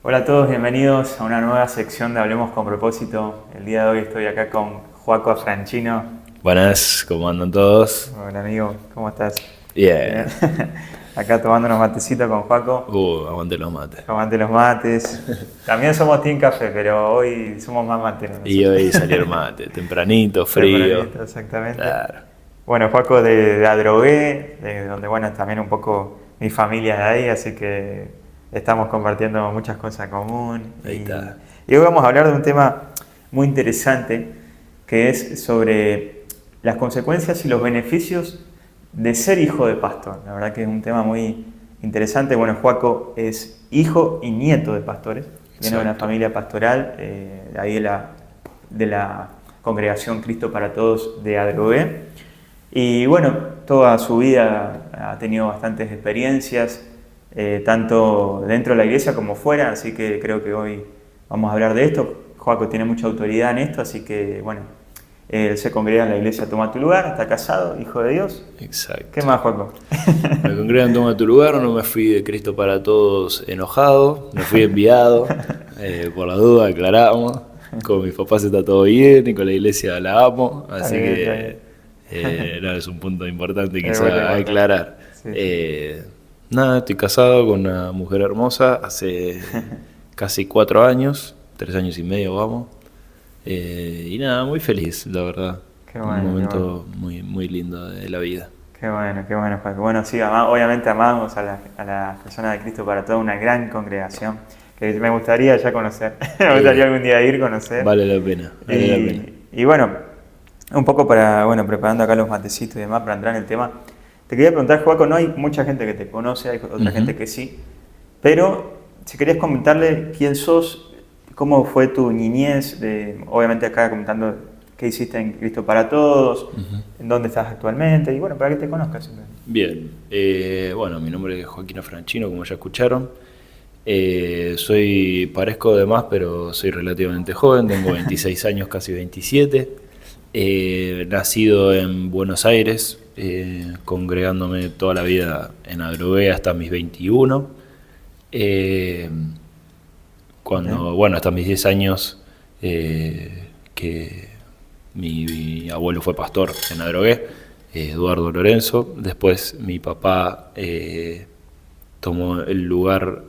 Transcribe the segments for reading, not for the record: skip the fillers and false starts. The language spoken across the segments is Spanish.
Hola a todos, bienvenidos a una nueva sección de Hablemos con Propósito. El día de hoy estoy acá con Joaco Franchino. Buenas, ¿cómo andan todos? Hola amigo, ¿cómo estás? Bien. Acá tomando unos matecitos con Joaco. Aguante los mates. Aguante los mates. También somos team café, pero hoy somos más materos. Y hoy salió el mate, tempranito, frío. Tempranito, exactamente. Claro. Bueno, Joaco de Adrogué, de donde bueno, también un poco mi familia de ahí, así que estamos compartiendo muchas cosas en común. Ahí está. Y hoy vamos a hablar de un tema muy interesante, que es sobre las consecuencias y los beneficios de ser hijo de pastor. La verdad que es un tema muy interesante. Bueno, Joaco es hijo y nieto de pastores. Viene de una familia pastoral, de ahí de la congregación Cristo para Todos de Adrogué. Y bueno, toda su vida ha tenido bastantes experiencias, tanto dentro de la iglesia como fuera, así que creo que hoy vamos a hablar de esto. Joaco tiene mucha autoridad en esto, así que bueno, él se congrega en la iglesia Toma Tu Lugar, está casado, hijo de Dios. Exacto. ¿Qué más, Joaco? Me congrego en Toma Tu Lugar, no me fui de Cristo para Todos enojado, me fui enviado, por la duda aclaramos, con mis papás está todo bien y con la iglesia la amo, así que no, es un punto importante quizá aclarar. Sí. Nada, estoy casado con una mujer hermosa hace casi 4 años, 3 años y medio vamos. Y nada, muy feliz, la verdad. Qué bueno, un momento muy, muy lindo de la vida. Qué bueno, Joaco. Bueno, sí, obviamente amamos a la persona de Cristo para Todos, una gran congregación que me gustaría ya conocer. Me gustaría algún día ir a conocer. Vale la pena, vale la pena. Y bueno, un poco preparando acá los matecitos y demás para entrar en el tema. Te quería preguntar, Joaco, no hay mucha gente que te conoce, hay otra gente que sí, pero si querías comentarle quién sos, cómo fue tu niñez, obviamente acá comentando qué hiciste en Cristo para Todos, en dónde estás actualmente, y bueno, para que te conozcas. Bien, bueno, mi nombre es Joaquín Franchino, como ya escucharon. Parezco de más, pero soy relativamente joven, tengo 26 años, casi 27. Nacido en Buenos Aires, congregándome toda la vida en Adrogué hasta mis 21. Hasta mis 10 años, que mi abuelo fue pastor en Adrogué, Eduardo Lorenzo. Después mi papá tomó el lugar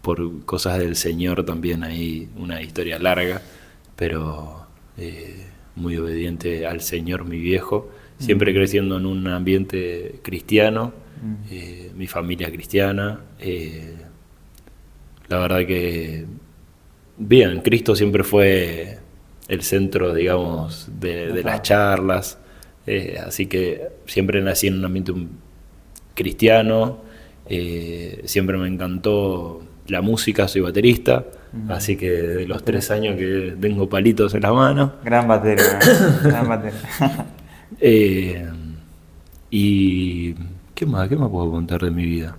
por cosas del Señor también, ahí una historia larga, pero muy obediente al Señor, mi viejo, siempre creciendo en un ambiente cristiano, mi familia cristiana. La verdad que, bien, Cristo siempre fue el centro, digamos, de las charlas, así que siempre nací en un ambiente cristiano, siempre me encantó la música, soy baterista. Así que de los 3 años que tengo palitos en la mano. Gran batera, gran batera. Y ¿qué más puedo contar de mi vida?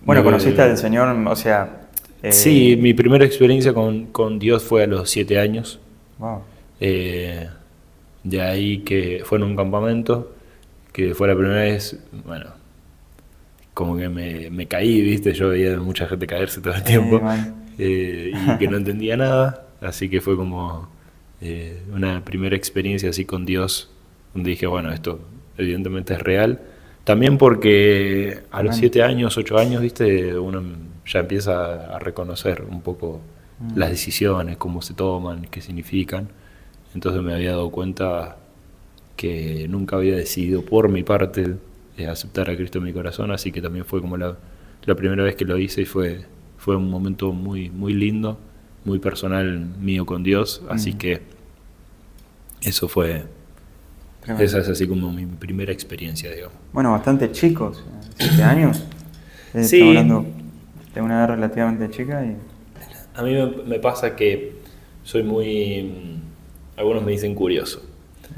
Bueno, conociste al Señor, o sea... Sí, mi primera experiencia con Dios fue a los 7 años. Wow. De ahí que fue en un campamento, que fue la primera vez, bueno, como que me caí, ¿viste? Yo veía a mucha gente caerse todo el tiempo. Y que no entendía nada, así que fue como una primera experiencia así con Dios, donde dije, bueno, esto evidentemente es real. También porque a los 7 años, 8 años, ¿viste? Uno ya empieza a reconocer un poco las decisiones, cómo se toman, qué significan. Entonces me había dado cuenta que nunca había decidido por mi parte aceptar a Cristo en mi corazón, así que también fue como la primera vez que lo hice y fue un momento muy, muy lindo, muy personal mío con Dios, así que eso fue... Esa es así como mi primera experiencia, digamos. Bueno, bastante chicos, 7 años. Sí. Estamos hablando de una edad relativamente chica. A mí me pasa que soy muy... Algunos me dicen curioso.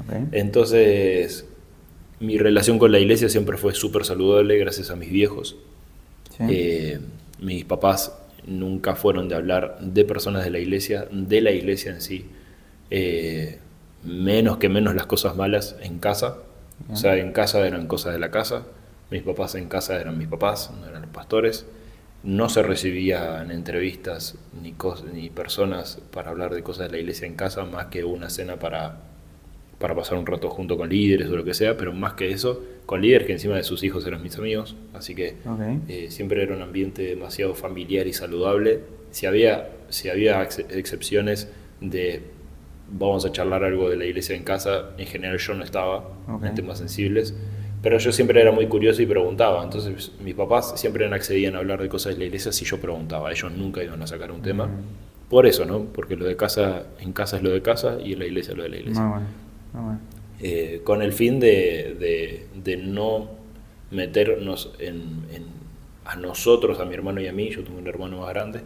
Okay. Entonces, mi relación con la iglesia siempre fue súper saludable gracias a mis viejos. ¿Sí? Mis papás nunca fueron de hablar de personas de la iglesia en sí. Menos las cosas malas en casa. O sea, en casa eran cosas de la casa, mis papás en casa eran mis papás, no eran los pastores. No se recibían entrevistas ni personas para hablar de cosas de la iglesia en casa, más que una cena para pasar un rato junto con líderes o lo que sea, pero más que eso, con líderes que encima de sus hijos eran mis amigos, así que siempre era un ambiente demasiado familiar y saludable. Si había excepciones de vamos a charlar algo de la iglesia en casa, en general yo no estaba en temas sensibles, pero yo siempre era muy curioso y preguntaba. Entonces mis papás siempre accedían a hablar de cosas de la iglesia si yo preguntaba. Ellos nunca iban a sacar un tema. Por eso, ¿no? Porque lo de casa, en casa es lo de casa y en la iglesia es lo de la iglesia. Muy bueno. Con el fin de no meternos a nosotros, a mi hermano y a mí, yo tengo un hermano más grande,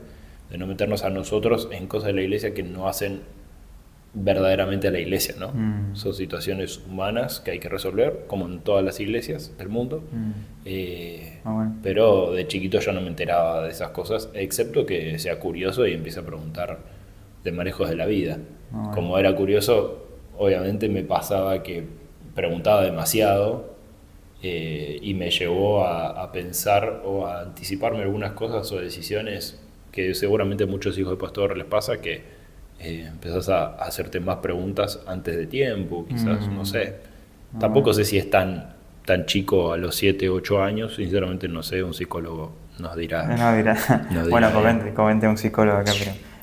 de no meternos a nosotros en cosas de la iglesia que no hacen verdaderamente a la iglesia, ¿no? Son situaciones humanas que hay que resolver, como en todas las iglesias del mundo. Pero de chiquito yo no me enteraba de esas cosas, excepto que sea curioso y empiece a preguntar de manejos de la vida. Como era curioso, obviamente me pasaba que preguntaba demasiado y me llevó a pensar o a anticiparme algunas cosas o decisiones que seguramente a muchos hijos de pastor les pasa, que empezás a hacerte más preguntas antes de tiempo, quizás, no sé. Tampoco sé si es tan chico a los 7, 8 años, sinceramente no sé, un psicólogo nos dirá. Bueno, comente un psicólogo acá,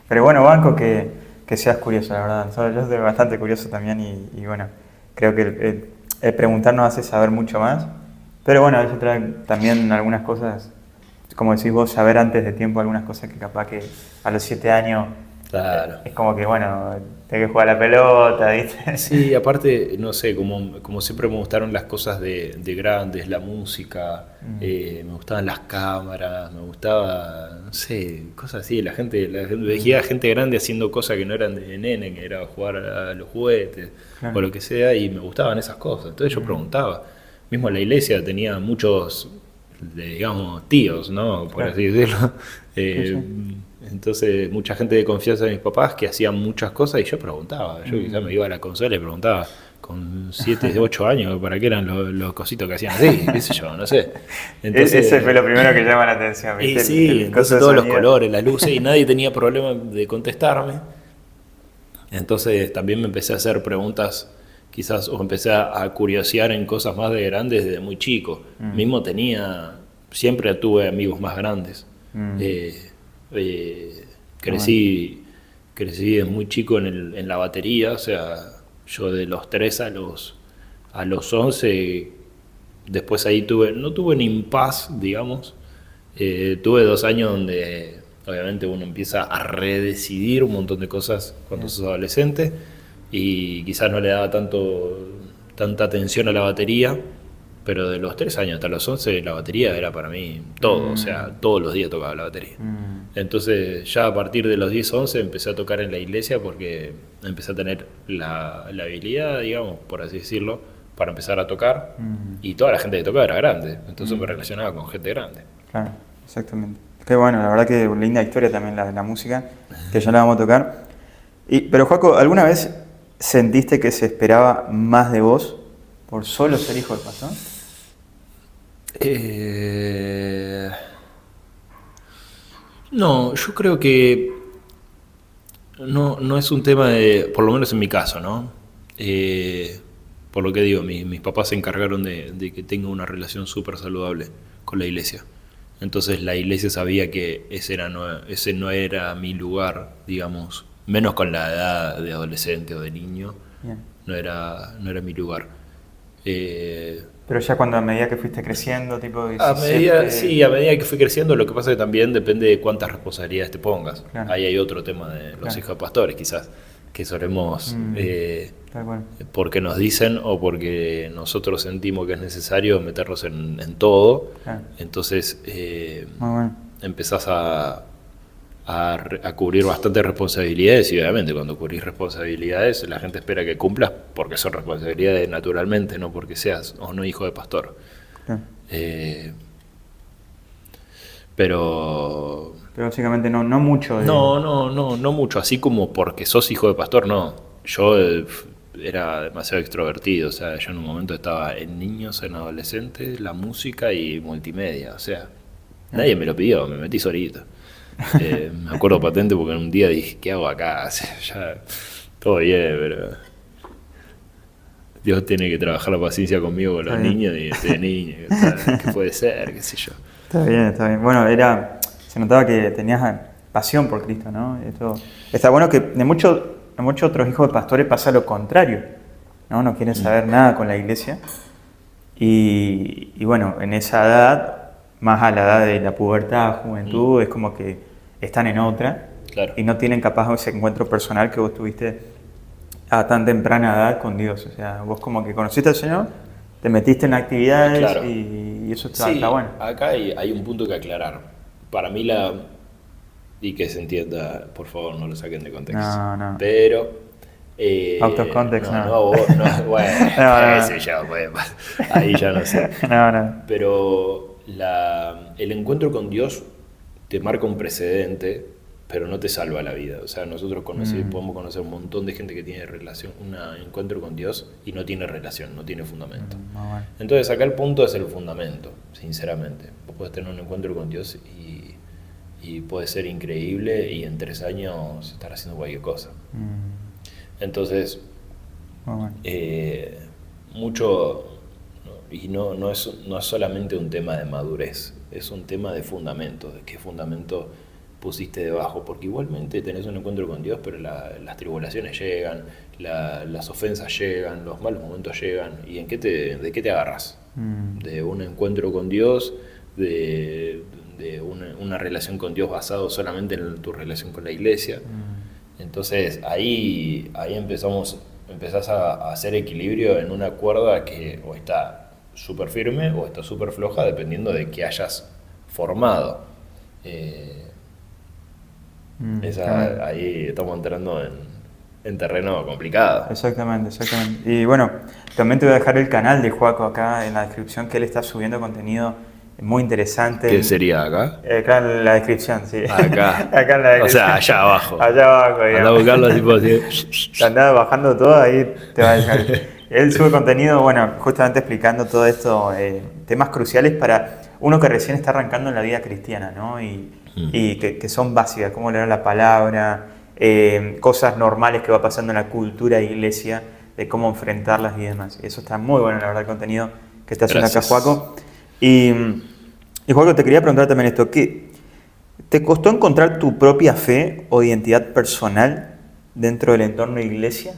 pero bueno, banco que seas curioso, la verdad. Yo soy bastante curioso también y bueno, creo que el preguntar nos hace saber mucho más, pero bueno, a veces trae también algunas cosas, como decís vos, saber antes de tiempo algunas cosas que capaz que a los 7 años... Claro. Es como que, bueno, tenés que jugar a la pelota, ¿viste? Sí, aparte, no sé, como siempre me gustaron las cosas de grandes, la música, me gustaban las cámaras, me gustaba, no sé, cosas así. La gente veía gente grande haciendo cosas que no eran de nene, que era jugar a los juguetes o lo que sea, y me gustaban esas cosas. Entonces yo preguntaba. Mismo la iglesia tenía muchos, digamos, tíos, ¿no? Por así decirlo. Entonces, mucha gente de confianza de mis papás que hacían muchas cosas y yo preguntaba. Yo quizás me iba a la consola y preguntaba con 7, 8 años para qué eran los cositos que hacían así, qué sé yo, no sé. Entonces, ese fue lo primero que llama la atención, ¿viste? Sí, entonces todos los colores, las luces, y nadie tenía problema de contestarme. Entonces también me empecé a hacer preguntas, quizás, o empecé a curiosear en cosas más de grandes desde muy chico. Mismo siempre tuve amigos más grandes. Crecí desde muy chico en la batería, o sea, yo de los 3 a los 11, después ahí no tuve un impas, digamos, tuve 2 años donde obviamente uno empieza a redecidir un montón de cosas cuando sos adolescente y quizás no le daba tanta atención a la batería. Pero de los 3 años hasta los 11 la batería era para mí todo, o sea, todos los días tocaba la batería. Entonces ya a partir de los 10, 11 empecé a tocar en la iglesia porque empecé a tener la habilidad, digamos, por así decirlo, para empezar a tocar. Y toda la gente que tocaba era grande, entonces me relacionaba con gente grande. Claro, exactamente. Qué bueno, la verdad que linda historia también la música, que ya la vamos a tocar. Pero Joaco, ¿alguna vez sentiste que se esperaba más de vos por solo ser hijo del pastor? No, yo creo que no es un tema de, por lo menos en mi caso, ¿no? Por lo que digo, mis papás se encargaron de que tenga una relación súper saludable con la iglesia. Entonces la iglesia sabía que ese no era mi lugar, digamos, menos con la edad de adolescente o de niño, no era mi lugar. Pero ya a medida que fuiste creciendo, tipo 17... a medida que fui creciendo, lo que pasa es que también depende de cuántas responsabilidades te pongas. Claro. Ahí hay otro tema de los hijos de pastores, quizás, que solemos, porque nos dicen o porque nosotros sentimos que es necesario meternos en todo. Claro. Entonces empezás a cubrir bastantes responsabilidades y obviamente cuando cubrís responsabilidades la gente espera que cumplas porque son responsabilidades naturalmente, no porque seas o no hijo de pastor. Pero básicamente no mucho. No mucho, así como porque sos hijo de pastor, no. Yo era demasiado extrovertido, o sea, yo en un momento estaba en niños, en adolescentes, la música y multimedia, o sea, nadie me lo pidió, me metí solito. Me acuerdo patente porque un día dije, ¿qué hago acá? O sea, ya, todo bien, pero Dios tiene que trabajar la paciencia conmigo con los niños y de niños, ¿qué puede ser? ¿Qué sé yo? Está bien. Bueno, se notaba que tenías pasión por Cristo, ¿no? Esto, está bueno que de muchos otros hijos de pastores pasa lo contrario, ¿no? No quieren saber nada con la iglesia. Y bueno, en esa edad, más a la edad de la pubertad, juventud, es como que están en otra. Claro. Y no tienen capaz ese encuentro personal que vos tuviste a tan temprana edad con Dios. O sea, vos como que conociste al Señor, te metiste en actividades, claro, y eso está bueno. Acá hay un punto que aclarar. Para mí y que se entienda, por favor, no lo saquen de contexto. No. Pero... out of context, no, bueno, ese ya, bueno, ahí ya no sé. No. Pero el encuentro con Dios te marca un precedente, pero no te salva la vida. O sea, nosotros podemos conocer un montón de gente que tiene un encuentro con Dios y no tiene relación, no tiene fundamento. Bueno. Entonces acá el punto es el fundamento, sinceramente. Vos podés tener un encuentro con Dios y puede ser increíble y en 3 años estar haciendo cualquier cosa. Entonces, mucho, y no es solamente un tema de madurez, es un tema de fundamento, de qué fundamento pusiste debajo, porque igualmente tenés un encuentro con Dios, pero las tribulaciones llegan, las ofensas llegan, los malos momentos llegan, ¿y de qué te agarras? De un encuentro con Dios, de una relación con Dios basado solamente en tu relación con la iglesia. Entonces ahí empezás a hacer equilibrio en una cuerda que o está súper firme o está súper floja, dependiendo de que hayas formado. Ahí estamos entrando en terreno complicado. Exactamente. Y bueno, también te voy a dejar el canal de Joaco acá en la descripción, que él está subiendo contenido muy interesante. ¿Qué sería acá? Acá en la descripción, sí. Acá. Acá en la descripción. O sea, allá abajo. Allá abajo, digamos. Andá a buscarlo tipo así. Andá bajando todo, ahí te va a dejar. Él sube contenido, bueno, justamente explicando todo esto, temas cruciales para uno que recién está arrancando en la vida cristiana, ¿no? Y que son básicas, cómo leer la palabra, cosas normales que va pasando en la cultura de iglesia, de cómo enfrentarlas y demás. Y eso está muy bueno, la verdad, el contenido que está haciendo acá Joaco. Y Joaco, te quería preguntar también esto, ¿te costó encontrar tu propia fe o identidad personal dentro del entorno de iglesia?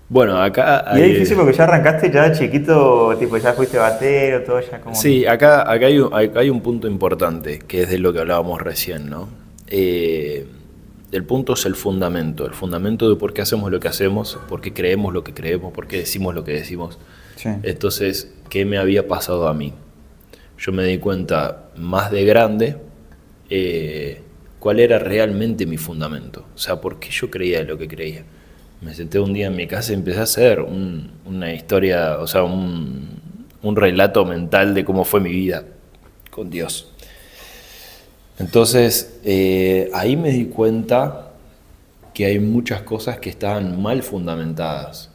Bueno, acá... Y es difícil porque ya arrancaste ya de chiquito, tipo ya fuiste batero, todo ya como... Sí, acá hay un punto importante, que es de lo que hablábamos recién, ¿no? El punto es el fundamento de por qué hacemos lo que hacemos, por qué creemos lo que creemos, por qué decimos lo que decimos. Sí. Entonces, ¿qué me había pasado a mí? Yo me di cuenta más de grande cuál era realmente mi fundamento. O sea, por qué yo creía lo que creía. Me senté un día en mi casa y empecé a hacer una historia, o sea, un relato mental de cómo fue mi vida con Dios. Entonces, ahí me di cuenta que hay muchas cosas que estaban mal fundamentadas,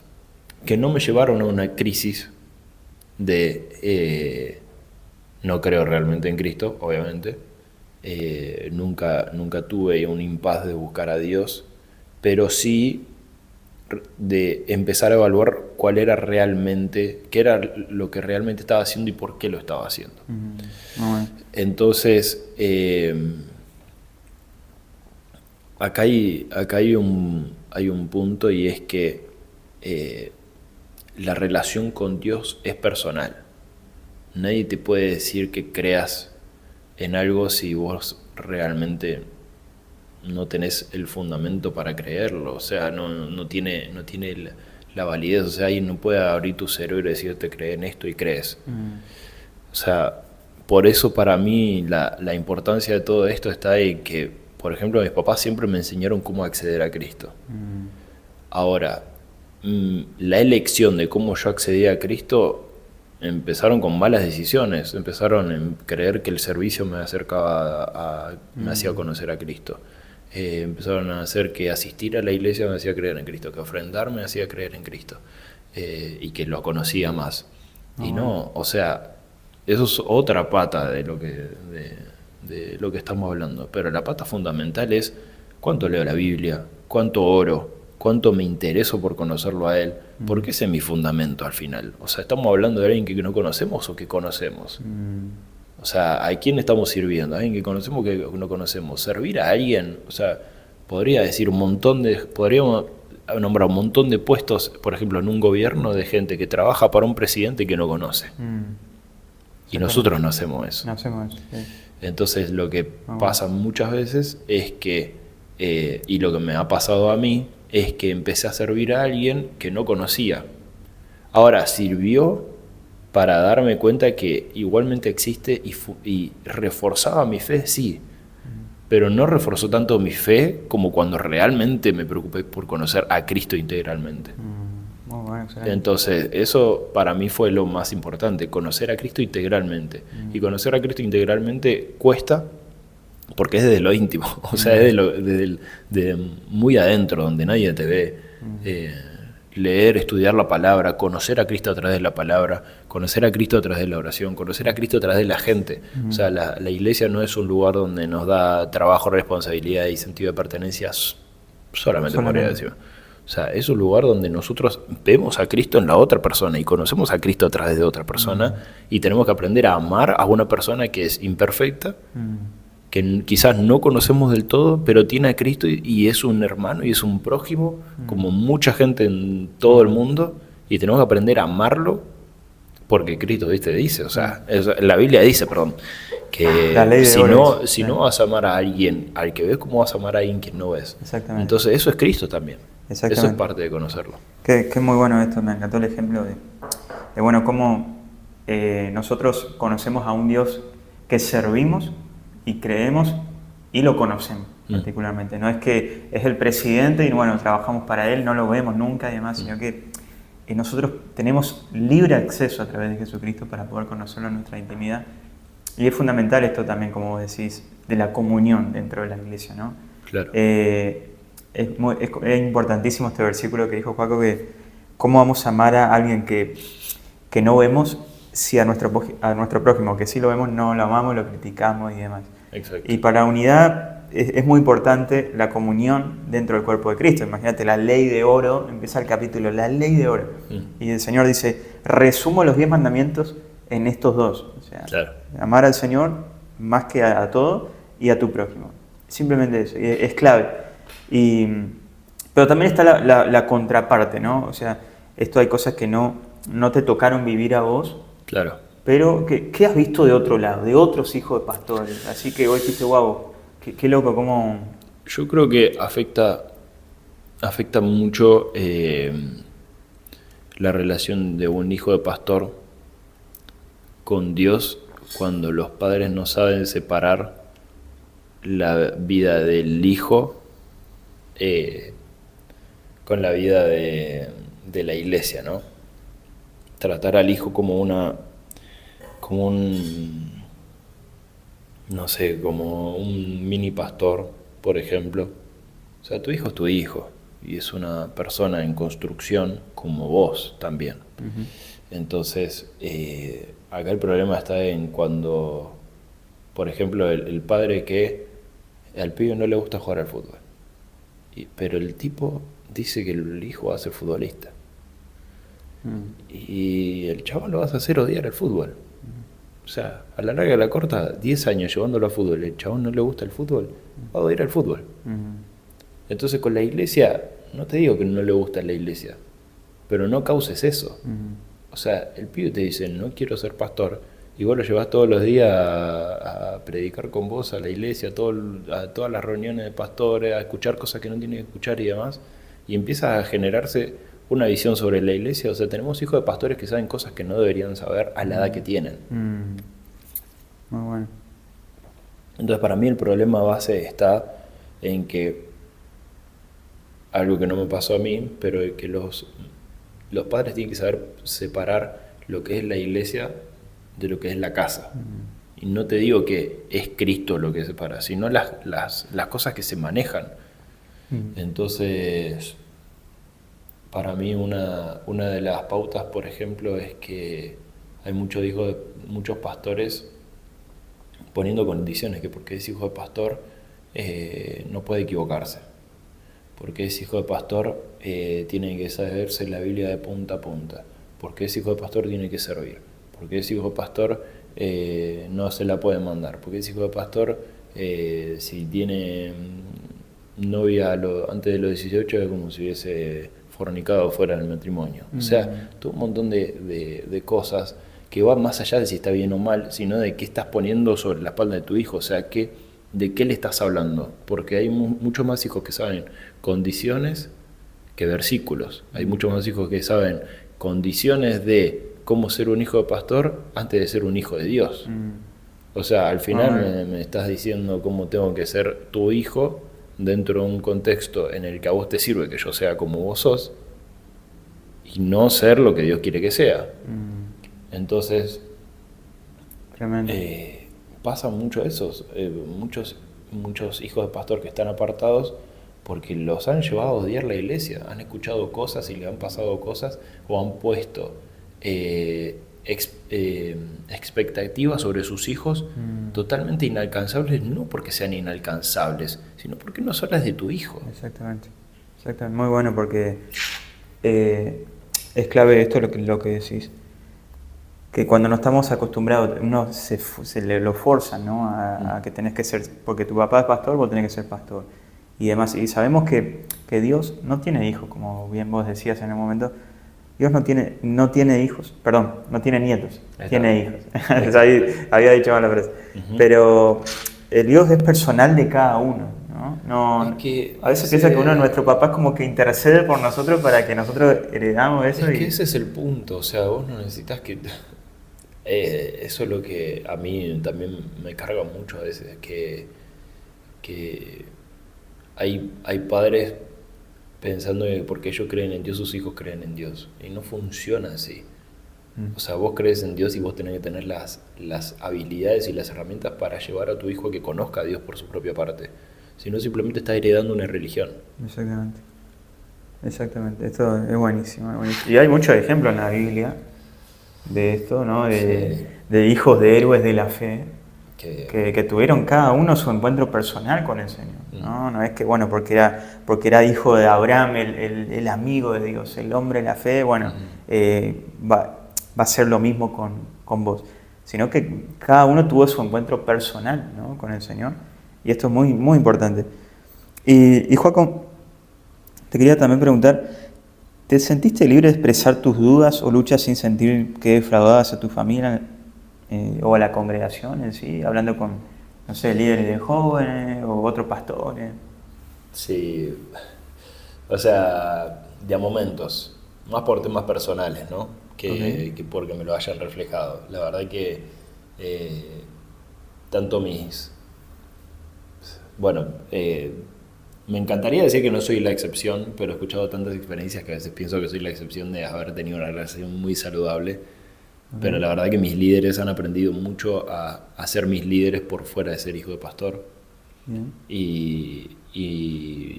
que no me llevaron a una crisis de no creo realmente en Cristo, obviamente. Nunca tuve un impasse de buscar a Dios, pero sí de empezar a evaluar cuál era realmente, qué era lo que realmente estaba haciendo y por qué lo estaba haciendo. Entonces, acá hay un punto, y es que la relación con Dios es personal. Nadie te puede decir que creas en algo si vos realmente no tenés el fundamento para creerlo. O sea, no tiene la validez. O sea, alguien no puede abrir tu cerebro y decirte cree en esto y crees. O sea, por eso para mí la importancia de todo esto está en que, por ejemplo, mis papás siempre me enseñaron cómo acceder a Cristo. Ahora, la elección de cómo yo accedí a Cristo empezaron con malas decisiones. Empezaron en creer que el servicio me acercaba me hacía conocer a Cristo. empezaron a hacer que asistir a la iglesia me hacía creer en Cristo, que ofrendar me hacía creer en Cristo, y que lo conocía más. Y no, o sea, eso es otra pata de lo que estamos hablando, pero la pata fundamental es cuánto leo la Biblia, cuánto oro, cuánto me intereso por conocerlo a Él, porque ese es mi fundamento al final. O sea, ¿estamos hablando de alguien que no conocemos o que conocemos? O sea, ¿a quién estamos sirviendo? ¿A alguien que conocemos o que no conocemos? Servir a alguien, o sea, podríamos nombrar un montón de puestos, por ejemplo, en un gobierno de gente que trabaja para un presidente que no conoce. Y nosotros no hacemos eso. No hacemos eso, sí. Entonces lo que pasa muchas veces es que, y lo que me ha pasado a mí, es que empecé a servir a alguien que no conocía. Ahora, sirvió para darme cuenta que igualmente existe y reforzaba mi fe, sí, pero no reforzó tanto mi fe como cuando realmente me preocupé por conocer a Cristo integralmente. Muy bueno, excelente. Entonces, eso para mí fue lo más importante, conocer a Cristo integralmente. Y conocer a Cristo integralmente cuesta, porque es desde lo íntimo, o sea, es de muy adentro, donde nadie te ve. Leer, estudiar la palabra, conocer a Cristo a través de la palabra, conocer a Cristo a través de la oración, conocer a Cristo a través de la gente. O sea, la iglesia no es un lugar donde nos da trabajo, responsabilidad y sentido de pertenencia solamente. Podría decir. O sea, es un lugar donde nosotros vemos a Cristo en la otra persona y conocemos a Cristo a través de otra persona, y tenemos que aprender a amar a una persona que es imperfecta, que quizás no conocemos del todo, pero tiene a Cristo y es un hermano y es un prójimo, como mucha gente en todo el mundo, y tenemos que aprender a amarlo, porque Cristo, dice, o sea, la Biblia dice, que si no vas a amar a alguien al que ves, ¿cómo vas a amar a alguien que no ves? Exactamente. Entonces eso es Cristo también. Eso es parte de conocerlo. Qué muy bueno esto, me encantó el ejemplo de bueno, cómo nosotros conocemos a un Dios que servimos y creemos y lo conocemos particularmente. No es que es el presidente y bueno, trabajamos para él, no lo vemos nunca y demás, sino que nosotros tenemos libre acceso a través de Jesucristo para poder conocerlo en nuestra intimidad. Y es fundamental esto también, como vos decís, de la comunión dentro de la iglesia, ¿no? Claro. Es importantísimo este versículo que dijo Joaco, que cómo vamos a amar a alguien que no vemos, si a nuestro prójimo, que sí lo vemos, no lo amamos, lo criticamos y demás. Exacto. Y para la unidad es muy importante la comunión dentro del cuerpo de Cristo. Imagínate, la ley de oro, empieza el capítulo, la ley de oro. Y el Señor dice, resumo los 10 mandamientos en estos dos. O sea, claro, amar al Señor más que a todo y a tu prójimo. Simplemente eso, es clave. Pero también está la contraparte, ¿no? O sea, esto hay cosas que no te tocaron vivir a vos. Claro. Pero, ¿qué has visto de otro lado, de otros hijos de pastores? Así que hoy dijiste, wow, qué loco, cómo... Yo creo que afecta mucho la relación de un hijo de pastor con Dios cuando los padres no saben separar la vida del hijo con la vida de la iglesia, ¿no? Tratar al hijo como un mini pastor, por ejemplo. O sea, tu hijo es tu hijo y es una persona en construcción como vos también. Entonces, acá el problema está en cuando, por ejemplo, el padre que al pibe no le gusta jugar al fútbol, pero el tipo dice que el hijo va a ser futbolista. Y el chabón lo vas a hacer odiar al fútbol. O sea, a la larga y a la corta, 10 años llevándolo al fútbol, el chabón no le gusta el fútbol, va a odiar al fútbol. Entonces con la iglesia, no te digo que no le gusta la iglesia, pero no causes eso. O sea, el pibe te dice, no quiero ser pastor, y vos lo llevas todos los días a predicar con vos a la iglesia, a todas las reuniones de pastores, a escuchar cosas que no tiene que escuchar y demás, y empieza a generarse una visión sobre la iglesia. O sea, tenemos hijos de pastores que saben cosas que no deberían saber a la edad que tienen. Muy bueno. Entonces, para mí el problema base está en que, algo que no me pasó a mí, pero que los padres tienen que saber separar lo que es la iglesia de lo que es la casa. Y no te digo que es Cristo lo que separa, sino las cosas que se manejan. Entonces, para mí una de las pautas, por ejemplo, es que hay muchos pastores poniendo condiciones, que porque es hijo de pastor no puede equivocarse. Porque es hijo de pastor tiene que saberse la Biblia de punta a punta. Porque es hijo de pastor tiene que servir. Porque es hijo de pastor no se la puede mandar. Porque es hijo de pastor si tiene novia antes de los 18 es como si hubiese fornicado fuera del matrimonio. O sea, todo un montón de cosas que van más allá de si está bien o mal, sino de qué estás poniendo sobre la espalda de tu hijo. O sea, de qué le estás hablando. Porque hay muchos más hijos que saben condiciones que versículos. Hay muchos más hijos que saben condiciones de cómo ser un hijo de pastor antes de ser un hijo de Dios. O sea, al final me estás diciendo cómo tengo que ser tu hijo dentro de un contexto en el que a vos te sirve que yo sea como vos sos y no ser lo que Dios quiere que sea. Entonces, pasa mucho eso. Muchos hijos de pastor que están apartados porque los han llevado a odiar la iglesia, han escuchado cosas y le han pasado cosas o han puesto expectativas sobre sus hijos totalmente inalcanzables, no porque sean inalcanzables, sino porque no son las de tu hijo. Exactamente. Muy bueno porque es clave esto lo que decís. Que cuando no estamos acostumbrados, uno se le lo forza, ¿no? A que tenés que ser, porque tu papá es pastor, vos tenés que ser pastor. Y demás. Y sabemos que Dios no tiene hijos, como bien vos decías en el momento. Dios no tiene hijos, perdón, no tiene nietos, tiene hijos. Había dicho mal la frase. Pero el Dios es personal de cada uno, ¿no? A veces piensa que uno de nuestros papás como que intercede por nosotros para que nosotros heredamos eso. Es que ese es el punto, o sea, vos no necesitas que... eso es lo que a mí también me carga mucho a veces, que hay padres pensando que porque ellos creen en Dios, sus hijos creen en Dios. Y no funciona así. O sea, vos crees en Dios y vos tenés que tener las habilidades y las herramientas para llevar a tu hijo a que conozca a Dios por su propia parte. Si no, simplemente estás heredando una religión. Exactamente. Esto es buenísimo. Y hay muchos ejemplos en la Biblia de esto, ¿no? De hijos de héroes de la fe. Que tuvieron cada uno su encuentro personal con el Señor, ¿no? No es que, bueno, porque era hijo de Abraham, el amigo de Dios, el hombre de la fe, bueno, va a ser lo mismo con vos, sino que cada uno tuvo su encuentro personal, ¿no? Con el Señor, y esto es muy, muy importante. Y Joaco, te quería también preguntar, ¿te sentiste libre de expresar tus dudas o luchas sin sentir que defraudabas a tu familia o a la congregación en sí, hablando con, no sé, líderes de jóvenes o otros pastores? Sí, o sea, de a momentos, más por temas personales, ¿no? Que porque me lo hayan reflejado. La verdad que tanto me encantaría decir que no soy la excepción, pero he escuchado tantas experiencias que a veces pienso que soy la excepción de haber tenido una relación muy saludable. Pero la verdad que mis líderes han aprendido mucho a ser mis líderes por fuera de ser hijo de pastor. Y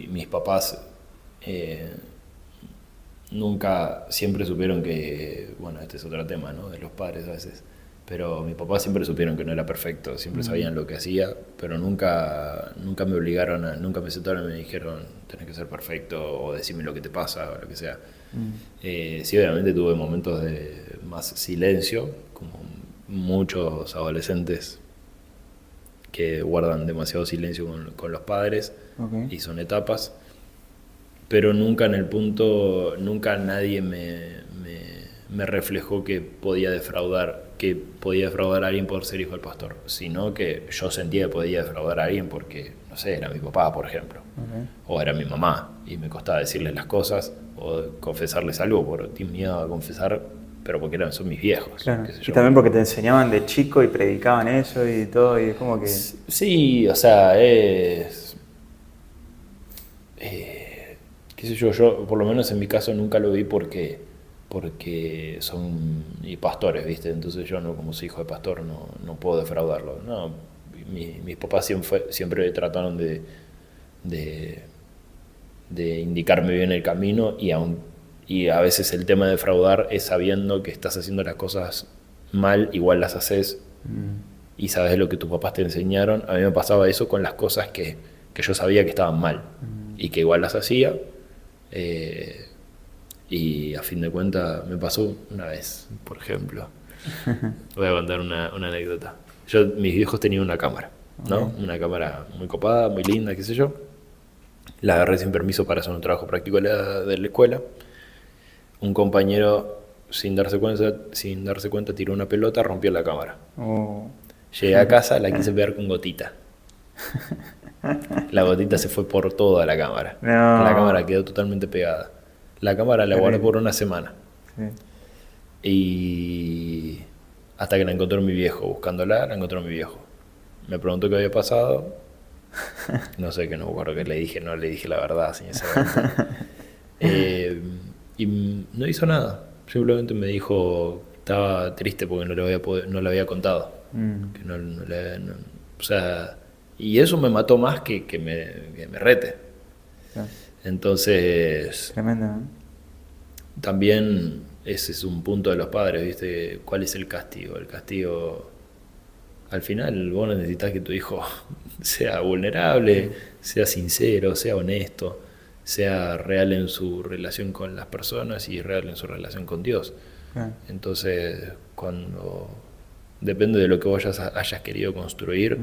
mis papás nunca, siempre supieron que, bueno, este es otro tema, ¿no? De los padres a veces. Pero mis papás siempre supieron que no era perfecto, siempre sabían lo que hacía, pero nunca me obligaron, nunca me sentaron y me dijeron, tenés que ser perfecto o decime lo que te pasa o lo que sea. Sí, obviamente tuve momentos de más silencio, como muchos adolescentes que guardan demasiado silencio con los padres, y son etapas, pero nunca en el punto, nunca nadie me reflejó que podía defraudar a alguien por ser hijo del pastor, sino que yo sentía que podía defraudar a alguien porque, no sé, era mi papá, por ejemplo, o era mi mamá, y me costaba decirles las cosas o confesarles algo por miedo a confesar, pero porque son mis viejos. Claro. Y también porque te enseñaban de chico y predicaban eso y todo, y es como que... Sí, o sea, es... qué sé yo, por lo menos en mi caso nunca lo vi porque porque son y pastores, ¿viste? Entonces yo no, como soy hijo de pastor, no puedo defraudarlo. No, mis papás siempre trataron de indicarme bien el camino y a veces el tema de defraudar es sabiendo que estás haciendo las cosas mal, igual las haces y sabes lo que tus papás te enseñaron. A mí me pasaba eso con las cosas que yo sabía que estaban mal y que igual las hacía. Y a fin de cuentas me pasó una vez, por ejemplo. Voy a contar una anécdota. Mis viejos tenían una cámara, ¿no? Una cámara muy copada, muy linda, qué sé yo. La agarré sin permiso para hacer un trabajo práctico de la escuela. Un compañero, sin darse cuenta, tiró una pelota, rompió la cámara. Llegué a casa, la quise pegar con gotita. La gotita se fue por toda la cámara. No. La cámara quedó totalmente pegada. La cámara la guardé por una semana. Sí. Y hasta que la encontró mi viejo. Buscándola, la encontró mi viejo. Me preguntó qué había pasado. No sé, que no me acuerdo que le dije. No le dije la verdad, sin esa y no hizo nada. Simplemente me dijo que estaba triste porque no le había contado. Que o sea, y eso me mató más que me rete. Claro. Entonces, tremendo, ¿no? También ese es un punto de los padres, ¿viste? ¿Cuál es el castigo? El castigo, al final vos necesitas que tu hijo sea vulnerable, sea sincero, sea honesto, sea real en su relación con las personas y real en su relación con Dios. Entonces, depende de lo que vos hayas querido construir,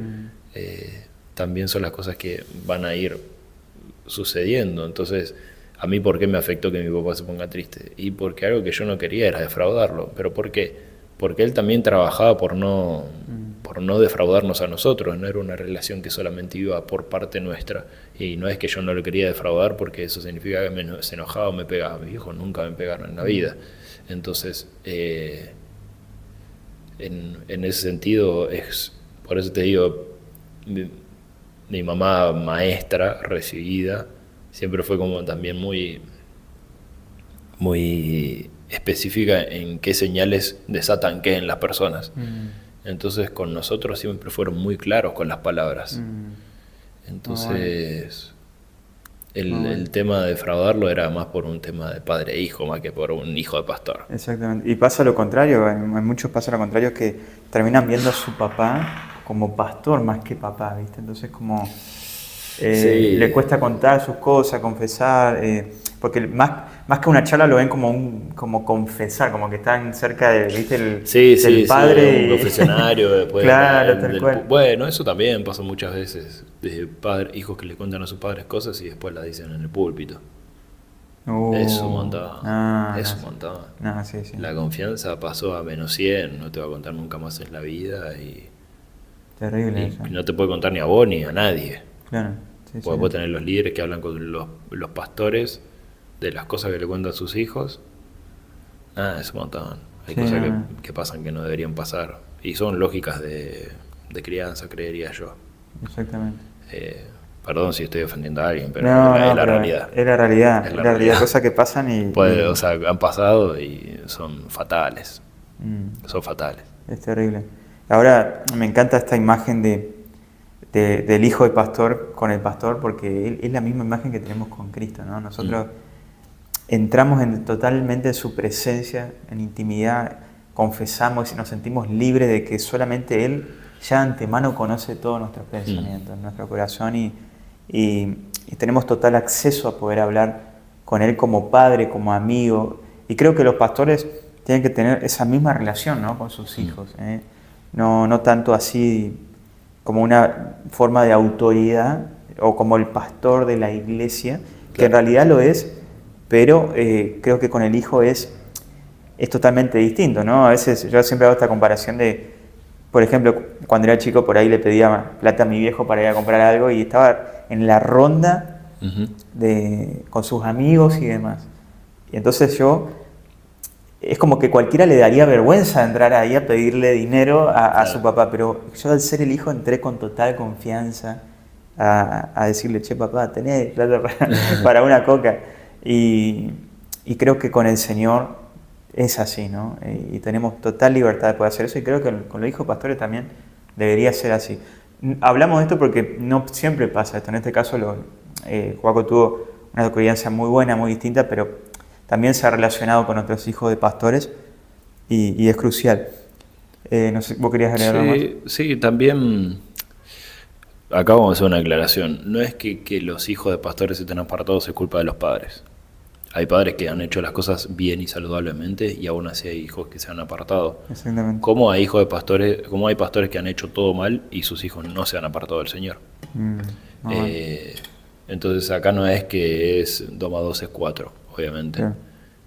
también son las cosas que van a ir sucediendo. Entonces, a mí, ¿por qué me afectó que mi papá se ponga triste? Y porque algo que yo no quería era defraudarlo. ¿Pero por qué? Porque él también trabajaba por no defraudarnos a nosotros. No era una relación que solamente iba por parte nuestra. Y no es que yo no lo quería defraudar porque eso significa que se enojaba o me pegaba. Mis hijos nunca me pegaron en la vida. Entonces, en ese sentido, por eso te digo, mi mamá maestra, recibida, siempre fue como también muy específica en qué señales desatan qué en las personas. Entonces con nosotros siempre fueron muy claros con las palabras. Entonces el tema de defraudarlo era más por un tema de padre e hijo, más que por un hijo de pastor. Exactamente. Y pasa lo contrario, en muchos pasa lo contrario, que terminan viendo a su papá como pastor más que papá, ¿viste? Entonces como sí, le cuesta contar sus cosas, confesar, porque más que una charla lo ven como confesar, como que están cerca de, ¿viste? del padre. Sí, un confesionario después. Claro, tal cual. Bueno, eso también pasa muchas veces, de hijos que le cuentan a sus padres cosas y después las dicen en el púlpito. Es un montón. Es un montón. No, sí. La confianza pasó a -100, no te va a contar nunca más en la vida Terrible. Y no te puede contar ni a vos ni a nadie. Claro. Vos tener los líderes que hablan con los pastores de las cosas que le cuentan a sus hijos. Es un montón. Hay cosas que pasan que no deberían pasar. Y son lógicas de crianza, creería yo. Exactamente. Perdón si estoy ofendiendo a alguien, pero es la realidad. Es la realidad. Cosas que pasan y... O sea, han pasado y son fatales. Son fatales. Es terrible. Ahora me encanta esta imagen del hijo de pastor con el pastor, porque es la misma imagen que tenemos con Cristo, ¿no? Nosotros entramos totalmente en su presencia, en intimidad, confesamos y nos sentimos libres de que solamente Él ya de antemano conoce todos nuestros pensamientos, nuestro corazón y tenemos total acceso a poder hablar con Él como padre, como amigo. Y creo que los pastores tienen que tener esa misma relación, ¿no? Con sus hijos, no tanto así como una forma de autoridad o como el pastor de la iglesia, que en realidad lo es, pero creo que con el hijo es totalmente distinto, ¿no? A veces yo siempre hago esta comparación de, por ejemplo, cuando era chico por ahí le pedía plata a mi viejo para ir a comprar algo y estaba en la ronda con sus amigos y demás. Y entonces es como que cualquiera le daría vergüenza entrar ahí a pedirle dinero a su papá, pero yo al ser el hijo entré con total confianza a decirle, che papá, tenés plata para una coca. Y creo que con el Señor es así, ¿no? Y tenemos total libertad de poder hacer eso y creo que con los hijos pastores también debería ser así. Hablamos de esto porque no siempre pasa esto. En este caso, Joaco tuvo una crianza muy buena, muy distinta, pero también se ha relacionado con otros hijos de pastores y es crucial. No sé, ¿vos querías agregar algo más? Sí, también acá vamos a hacer una aclaración. No es que los hijos de pastores estén apartados es culpa de los padres. Hay padres que han hecho las cosas bien y saludablemente y aún así hay hijos que se han apartado. Exactamente. Como hay hijos de pastores, como hay pastores que han hecho todo mal y sus hijos no se han apartado del Señor. Entonces acá no es que es 2 más 2 es 4, obviamente. Claro.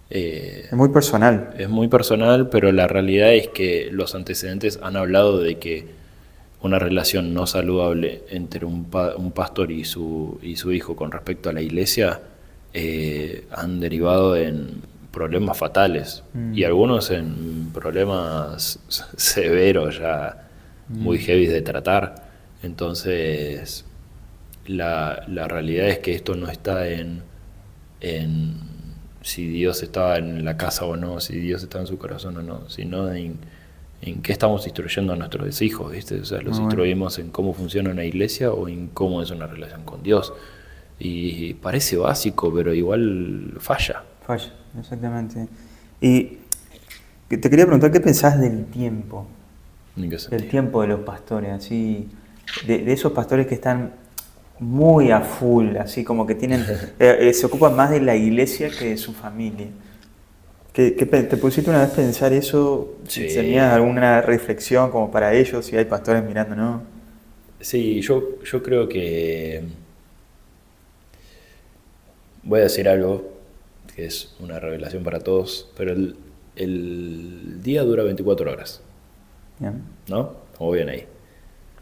Es muy personal. Es muy personal, pero la realidad es que los antecedentes han hablado de que una relación no saludable entre un pastor y su hijo con respecto a la iglesia han derivado en problemas fatales y algunos en problemas severos ya muy heavy de tratar. Entonces la realidad es que esto no está en si Dios estaba en la casa o no, si Dios estaba en su corazón o no, sino en qué estamos instruyendo a nuestros hijos, ¿viste? O sea, los instruimos en cómo funciona una iglesia o en cómo es una relación con Dios. Y parece básico, pero igual falla. Falla, exactamente. Y te quería preguntar, ¿qué pensás del tiempo? ¿En qué sentido? Del tiempo de los pastores, así, de esos pastores que están muy a full, así como que tienen, se ocupan más de la iglesia que de su familia. ¿Te pusiste una vez a pensar eso? Sí. ¿Tenías alguna reflexión como para ellos, si hay pastores mirando, no? Sí, yo creo que voy a decir algo que es una revelación para todos, pero el día dura 24 horas, Bien. ¿no? Como bien ahí.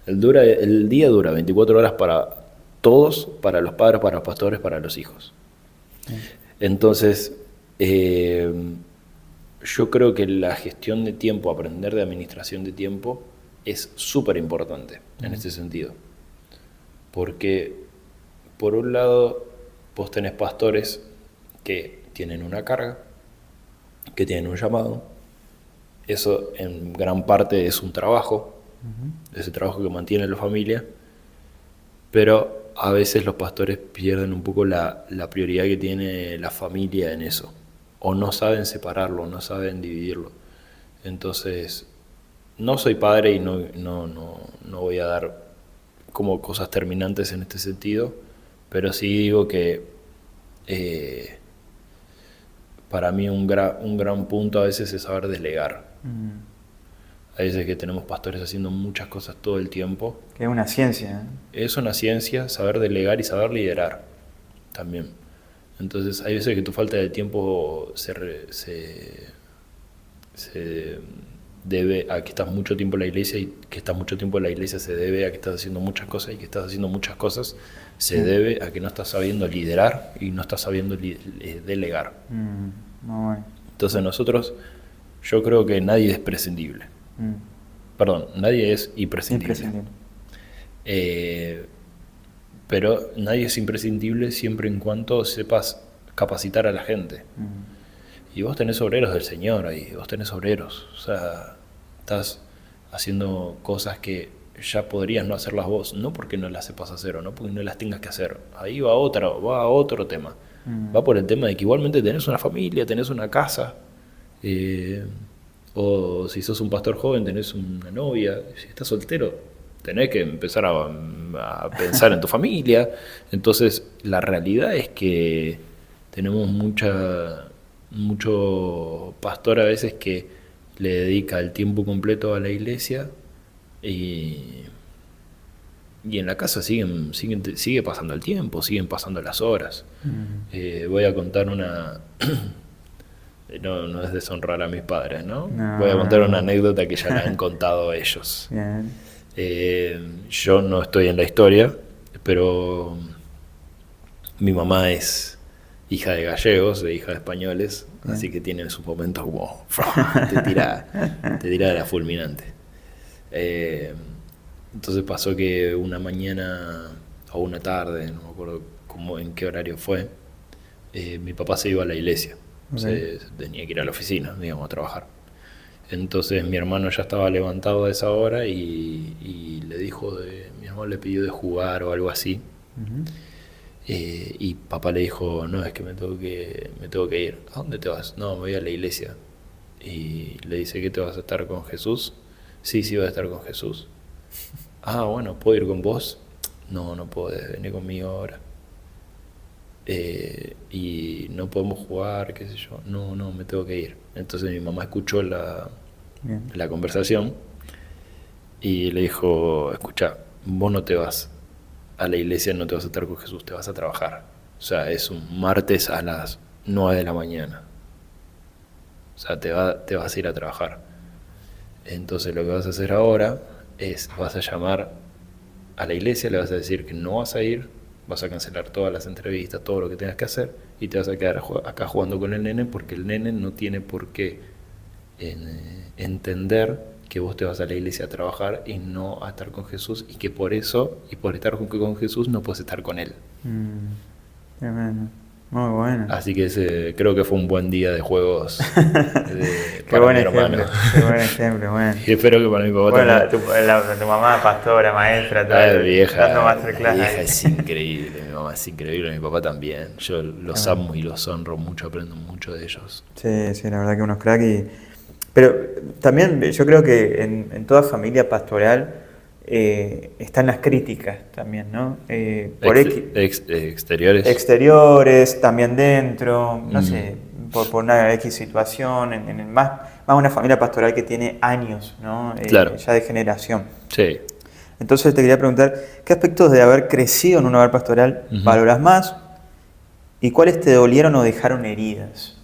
El día dura 24 horas para todos, para los padres, para los pastores, para los hijos. Entonces, yo creo que la gestión de tiempo, aprender de administración de tiempo, es súper importante en este sentido. Porque, por un lado, vos tenés pastores que tienen una carga, que tienen un llamado. Eso en gran parte es un trabajo, ese trabajo que mantiene la familia, pero a veces los pastores pierden un poco la prioridad que tiene la familia en eso, o no saben separarlo, no saben dividirlo. Entonces, no soy padre y no voy a dar como cosas terminantes en este sentido, pero sí digo que para mí un gran punto a veces es saber delegar. Hay veces que tenemos pastores haciendo muchas cosas todo el tiempo. Que es una ciencia. Es una ciencia saber delegar y saber liderar también. Entonces hay veces que tu falta de tiempo se debe a que estás mucho tiempo en la iglesia, y que estás mucho tiempo en la iglesia se debe a que estás haciendo muchas cosas, y que estás haciendo muchas cosas se debe a que no estás sabiendo liderar y no estás sabiendo delegar. Muy bueno. Entonces nosotros, yo creo que nadie es prescindible. Perdón, nadie es imprescindible. Pero nadie es imprescindible siempre en cuanto sepas capacitar a la gente. Y vos tenés obreros del Señor ahí, vos tenés obreros. O sea, estás haciendo cosas que ya podrías no hacerlas vos, no porque no las sepas hacer o no porque no las tengas que hacer. Ahí va a otro tema. Va por el tema de que igualmente tenés una familia, tenés una casa. O si sos un pastor joven, tenés una novia. Si estás soltero, tenés que empezar a pensar en tu familia. Entonces, la realidad es que tenemos mucho pastor a veces que le dedica el tiempo completo a la iglesia y en la casa sigue pasando el tiempo, siguen pasando las horas. Voy a contar una... No es deshonrar a mis padres, ¿no? Voy a contar una anécdota que ya la han contado ellos. Yo no estoy en la historia, pero mi mamá es hija de gallegos, hija de españoles, así que tiene sus momentos como te tira de la fulminante. Entonces pasó que una mañana o una tarde, no me acuerdo en qué horario fue, mi papá se iba a la iglesia. tenía que ir a la oficina, digamos, a trabajar. Entonces mi hermano ya estaba levantado a esa hora y mi hermano le pidió de jugar o algo así. Y papá le dijo, no, es que me tengo que ir. ¿A dónde te vas? No, me voy a la iglesia. Y le dice, ¿qué te vas a estar con Jesús? Sí, voy a estar con Jesús. Ah, bueno, ¿puedo ir con vos? No, no podés, vení conmigo ahora. Y no podemos jugar, qué sé yo. No, me tengo que ir. Entonces mi mamá escuchó la conversación y le dijo, escucha, vos no te vas a la iglesia, no te vas a estar con Jesús, te vas a trabajar. O sea, es un martes a las 9 de la mañana. O sea, te vas a ir a trabajar. Entonces lo que vas a hacer ahora es, vas a llamar a la iglesia, le vas a decir que no vas a ir, vas a cancelar todas las entrevistas, todo lo que tengas que hacer, y te vas a quedar acá jugando con el nene, porque el nene no tiene por qué entender que vos te vas a la iglesia a trabajar y no a estar con Jesús, y que por eso, y por estar con Jesús, no puedes estar con él. Tremendo. Muy bueno. Así que creo que fue un buen día de juegos Qué buen ejemplo, qué buen ejemplo, bueno. Y espero que para mi papá también. Tu mamá, pastora, maestra, dando masterclass. Mi vieja es increíble, mi mamá es increíble, mi papá también. Yo los amo y los honro mucho, aprendo mucho de ellos. Sí, la verdad que unos crack. Pero también yo creo que en toda familia pastoral están las críticas también, ¿no? Exteriores. Exteriores, también dentro, no sé, por una X situación, más una familia pastoral que tiene años, ¿no? Claro. Ya de generación. Sí. Entonces te quería preguntar, ¿qué aspectos de haber crecido en un hogar pastoral valoras más? ¿Y cuáles te dolieron o dejaron heridas?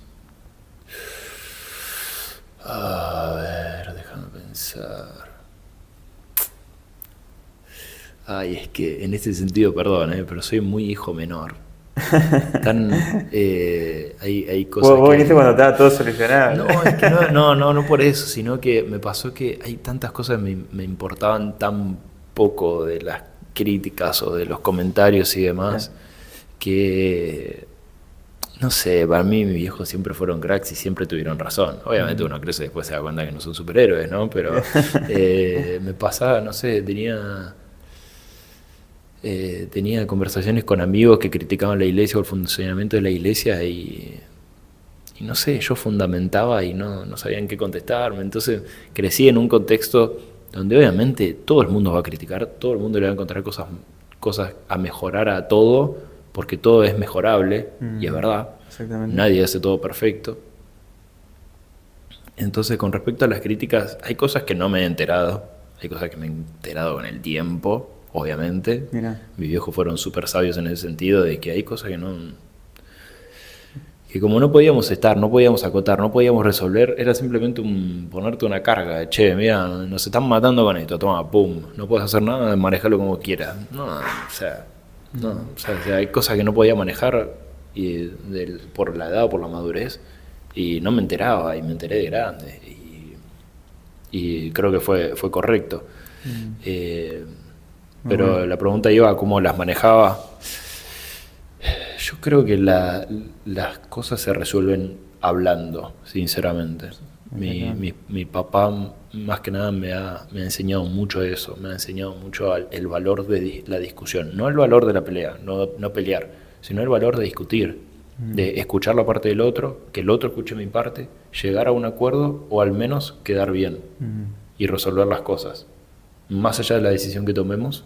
A ver, déjame pensar. Ay, es que en este sentido, perdón, pero soy muy hijo menor. Hay cosas. Vos viniste cuando estaba todo solucionado. No, es que no por eso, sino que me pasó que hay tantas cosas que me importaban tan poco de las críticas o de los comentarios y demás, que no sé, para mí mis viejos siempre fueron cracks y siempre tuvieron razón. Obviamente uno crece y después se da cuenta que no son superhéroes, ¿no? Pero me pasaba, no sé, tenía conversaciones con amigos que criticaban la iglesia o el funcionamiento de la iglesia y no sé, yo fundamentaba y no sabía en qué contestarme. Entonces crecí en un contexto donde obviamente todo el mundo va a criticar, todo el mundo le va a encontrar cosas a mejorar a todo, porque todo es mejorable, y es verdad, nadie hace todo perfecto. Entonces, con respecto a las críticas, hay cosas que no me he enterado, hay cosas que me he enterado con el tiempo, obviamente. Mirá. Mis viejos fueron súper sabios en ese sentido, de que hay cosas que como no podíamos estar, no podíamos acotar, no podíamos resolver, era simplemente ponerte una carga de, che, mira, nos están matando con esto, toma, pum, no puedes hacer nada, manejalo como quieras. No, hay cosas que no podía manejar por la edad o por la madurez, y no me enteraba, y me enteré de grande, y creo que fue correcto. Pero la pregunta iba a cómo las manejaba. Yo creo que las cosas se resuelven hablando, sinceramente. Mi papá, más que nada, me ha enseñado mucho eso, me ha enseñado mucho el valor de la discusión. No el valor de la pelea, no pelear, sino el valor de discutir, de escuchar la parte del otro, que el otro escuche mi parte, llegar a un acuerdo o al menos quedar bien y resolver las cosas. Más allá de la decisión que tomemos,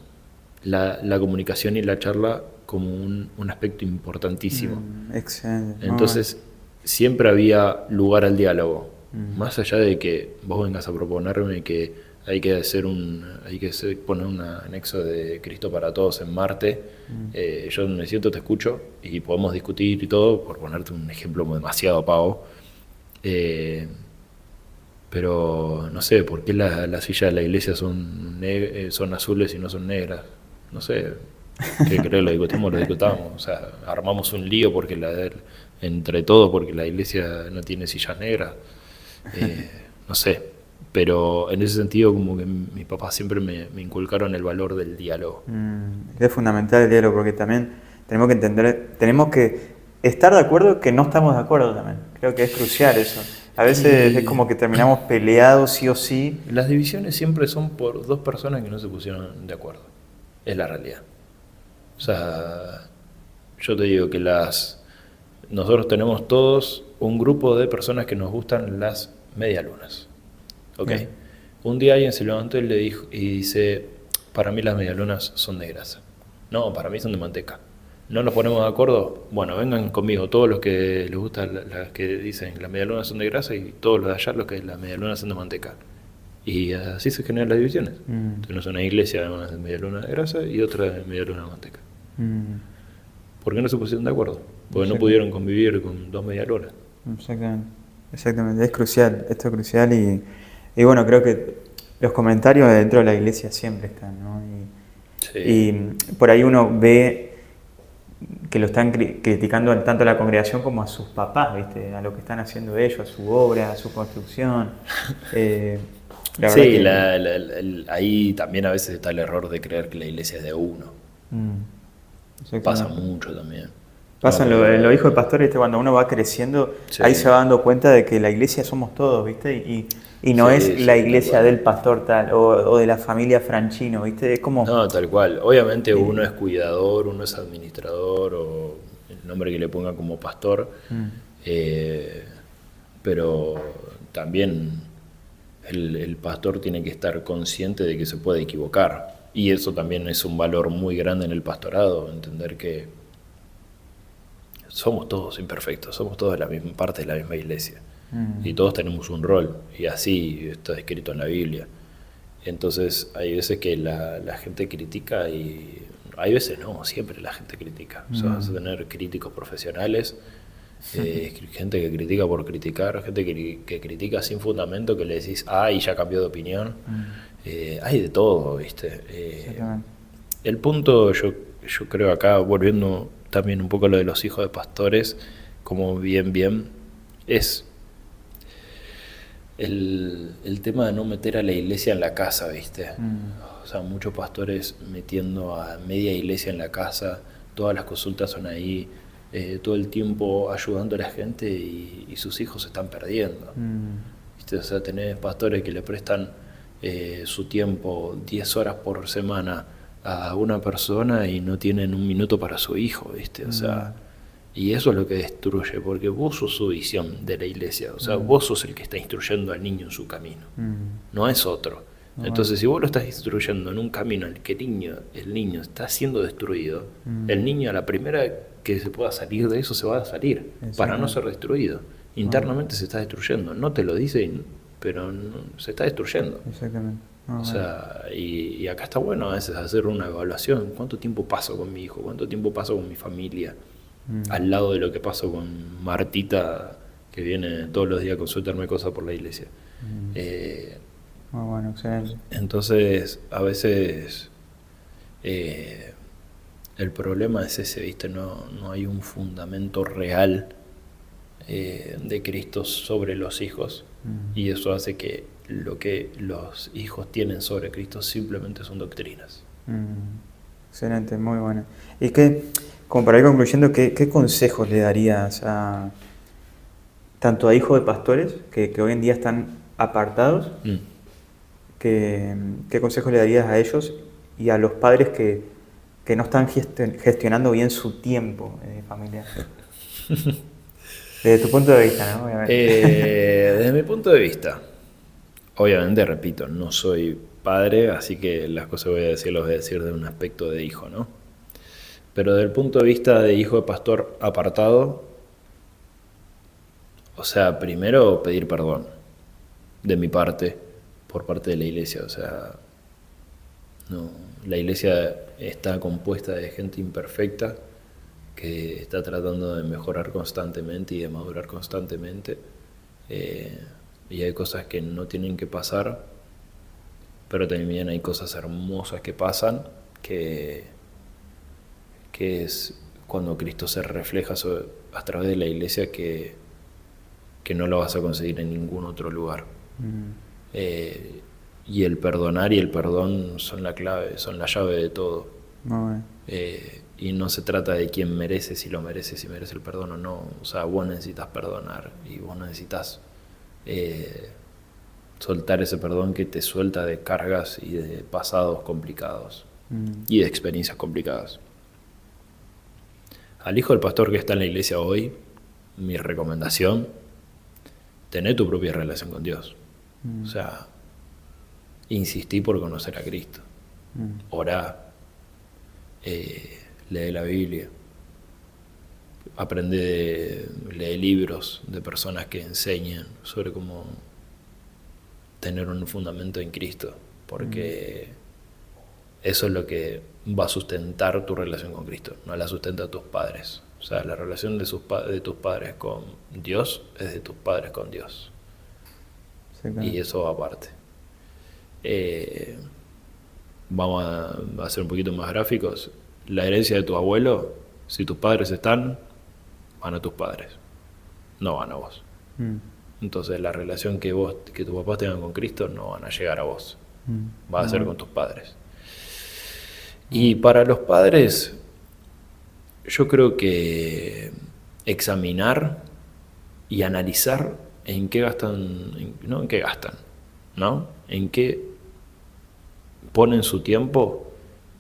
la comunicación y la charla como un aspecto importantísimo. Excelente. Entonces, siempre había lugar al diálogo. Más allá de que vos vengas a proponerme que hay que poner un anexo de Cristo para todos en Marte, yo me siento, te escucho y podemos discutir y todo, por ponerte un ejemplo demasiado pavo. Pero no sé, ¿por qué las sillas de la iglesia son azules y no son negras? No sé, ¿qué creo? Lo discutamos. O sea, armamos un lío entre todos porque la iglesia no tiene sillas negras. No sé, pero en ese sentido como que mis papás siempre me inculcaron el valor del diálogo. Es fundamental el diálogo porque también tenemos que estar de acuerdo que no estamos de acuerdo también. Creo que es crucial eso. A veces es como que terminamos peleados sí o sí. Las divisiones siempre son por dos personas que no se pusieron de acuerdo. Es la realidad. O sea, yo te digo que nosotros tenemos todos un grupo de personas que nos gustan las medialunas. ¿Ok? Bien. Un día alguien se levantó y le dijo, y dice, para mí las medialunas son de grasa. No, para mí son de manteca. ¿No nos ponemos de acuerdo? Bueno, vengan conmigo, todos los que les gustan las que dicen que las medialunas son de grasa y todos los de allá los que las medialunas son de manteca. Y así se generan las divisiones. Tenemos una iglesia además de medialuna de grasa y otra de medialuna de manteca. ¿Por qué no se pusieron de acuerdo? Porque no pudieron convivir con dos medialunas. Exactamente, es crucial, esto es crucial y bueno, creo que los comentarios dentro de la iglesia siempre están, ¿no? Sí. Y por ahí uno ve que lo están criticando tanto a la congregación como a sus papás, ¿viste? A lo que están haciendo ellos, a su obra, a su construcción. Sí, ahí también a veces está el error de creer que la iglesia es de uno. Pasa mucho también. Pasan los hijos de pastores, ¿viste? Cuando uno va creciendo, sí, ahí se va dando cuenta de que la iglesia somos todos, ¿viste? Y no es la iglesia del pastor tal o de la familia Franchino, ¿viste? Es como... No, tal cual. Obviamente uno es cuidador, uno es administrador o el nombre que le ponga como pastor, pero también el pastor tiene que estar consciente de que se puede equivocar. Y eso también es un valor muy grande en el pastorado, entender que somos todos imperfectos, somos todos la misma parte de la misma iglesia. Y todos tenemos un rol, y así está escrito en la Biblia. Entonces hay veces que la gente critica y hay veces no, siempre la gente critica. O sea, vas a tener críticos profesionales, gente que critica por criticar, gente que critica sin fundamento, que le decís, y ya cambió de opinión. Hay de todo, ¿viste? El punto, yo creo acá, volviendo también un poco a lo de los hijos de pastores, como bien, es el tema de no meter a la iglesia en la casa, ¿viste? O sea, muchos pastores metiendo a media iglesia en la casa, todas las consultas son ahí, todo el tiempo ayudando a la gente y sus hijos se están perdiendo. ¿Viste? O sea, tenés pastores que le prestan su tiempo 10 horas por semana a una persona y no tienen un minuto para su hijo, ¿viste? O sea, y eso es lo que destruye, porque vos sos su visión de la iglesia, o sea, vos sos el que está instruyendo al niño en su camino, no es otro. Entonces, si vos lo estás instruyendo en un camino en el que el niño está siendo destruido, el niño a la primera que se pueda salir de eso se va a salir, para no ser destruido. Internamente se está destruyendo, no te lo dice, pero se está destruyendo. Exactamente. O sea, y acá está bueno a veces hacer una evaluación. ¿Cuánto tiempo paso con mi hijo? ¿Cuánto tiempo paso con mi familia? Al lado de lo que paso con Martita, que viene todos los días a consultarme cosas por la iglesia. Muy bueno, excelente. Entonces, a veces el problema es ese, ¿viste? No hay un fundamento real de Cristo sobre los hijos. Y eso hace que lo que los hijos tienen sobre Cristo simplemente son doctrinas. Excelente, muy bueno. Y como para ir concluyendo, ¿qué consejos le darías tanto a hijos de pastores que hoy en día están apartados? ¿Qué consejos le darías a ellos y a los padres que no están gestionando bien su tiempo familiar? Desde tu punto de vista, ¿no? Obviamente. Desde mi punto de vista, obviamente, repito, no soy padre, así que las cosas las voy a decir de un aspecto de hijo, ¿no? Pero desde el punto de vista de hijo de pastor apartado, o sea, primero pedir perdón de mi parte, por parte de la iglesia. O sea, no, la iglesia está compuesta de gente imperfecta que está tratando de mejorar constantemente y de madurar constantemente. Y hay cosas que no tienen que pasar, pero también hay cosas hermosas que pasan, que es cuando Cristo se refleja a través de la iglesia, que no lo vas a conseguir en ningún otro lugar. Y el perdonar y el perdón son la clave, son la llave de todo. y no se trata de quién merece, si lo merece, si merece el perdón o no. O sea, vos necesitas perdonar y vos necesitas soltar ese perdón que te suelta de cargas y de pasados complicados y de experiencias complicadas. Al hijo del pastor que está en la iglesia hoy, mi recomendación, tener tu propia relación con Dios. O sea, insistí por conocer a Cristo. Orá, lee la Biblia, lee libros de personas que enseñan sobre cómo tener un fundamento en Cristo, porque eso es lo que va a sustentar tu relación con Cristo, no la sustenta tus padres. O sea, la relación de tus padres con Dios es de tus padres con Dios. Sí, claro. Y eso va aparte. Vamos a ser un poquito más gráficos. La herencia de tu abuelo, si tus padres están, van a tus padres, no van a vos. Entonces la relación que tus papás tengan con Cristo no van a llegar a vos, va a ser con tus padres. Y para los padres, yo creo que examinar y analizar en qué gastan, en qué ponen su tiempo,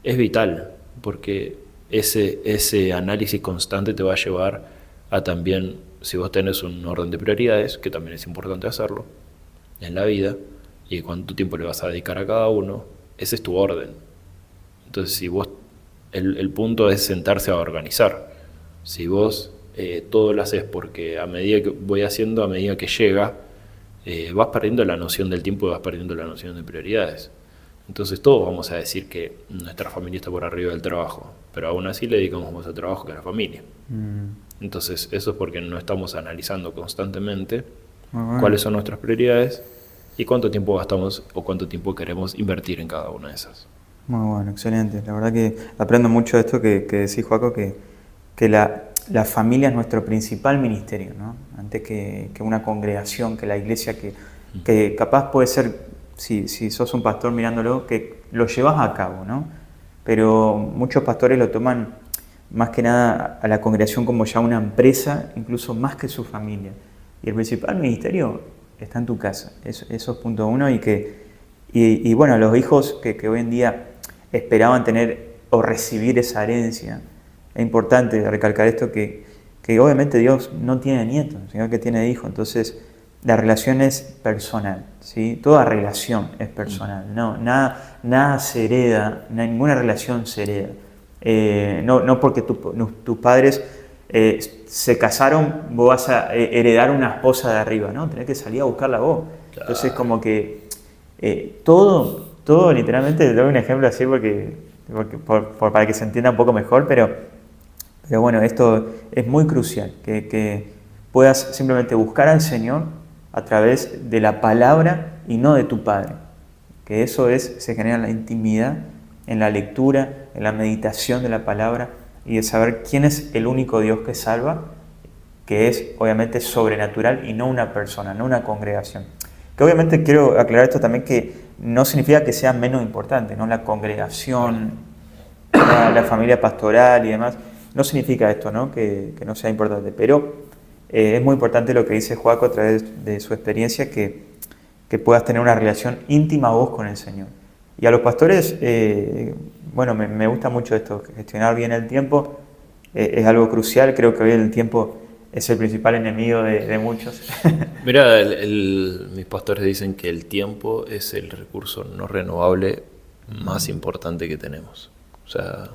es vital, porque ese análisis constante te va a llevar a también, si vos tenés un orden de prioridades, que también es importante hacerlo en la vida, y cuánto tiempo le vas a dedicar a cada uno, ese es tu orden. Entonces, si vos, el punto es sentarse a organizar. Si vos todo lo haces porque a medida que voy haciendo, a medida que llega, vas perdiendo la noción del tiempo y vas perdiendo la noción de prioridades. Entonces todos vamos a decir que nuestra familia está por arriba del trabajo, pero aún así le dedicamos más al trabajo que a la familia. Entonces eso es porque no estamos analizando constantemente cuáles son nuestras prioridades y cuánto tiempo gastamos o cuánto tiempo queremos invertir en cada una de esas. Muy bueno, excelente. La verdad que aprendo mucho de esto que decís, Joaco, que la familia es nuestro principal ministerio, ¿no? Antes que una congregación, que la iglesia, que capaz puede ser, si sos un pastor mirándolo, que lo llevas a cabo, ¿no? Pero muchos pastores lo toman más que nada a la congregación como ya una empresa, incluso más que su familia. Y el principal ministerio está en tu casa. Eso es punto uno. Y bueno, los hijos que hoy en día esperaban tener o recibir esa herencia, es importante recalcar esto, que obviamente Dios no tiene nietos, sino que tiene hijos. Entonces, la relación es personal, ¿sí? Toda relación es personal, no, nada se hereda, ninguna relación se hereda. No porque tus padres se casaron, vos vas a heredar una esposa de arriba, ¿no? Tenés que salir a buscarla vos. Claro. Entonces, como que todo literalmente, te doy un ejemplo así para que se entienda un poco mejor, pero bueno, esto es muy crucial, que puedas simplemente buscar al Señor a través de la palabra y no de tu padre. Que eso se genera en la intimidad, en la lectura, en la meditación de la palabra y de saber quién es el único Dios que salva, que es obviamente sobrenatural y no una persona, no una congregación. Que obviamente quiero aclarar esto también, que no significa que sea menos importante, ¿no? La congregación, la familia pastoral y demás, no significa esto, ¿no? Que no sea importante, pero es muy importante lo que dice Joaco a través de su experiencia, que puedas tener una relación íntima vos con el Señor. Y a los pastores, bueno, me gusta mucho esto, gestionar bien el tiempo es algo crucial. Creo que hoy el tiempo es el principal enemigo de muchos. Mira, mis pastores dicen que el tiempo es el recurso no renovable más importante que tenemos. O sea,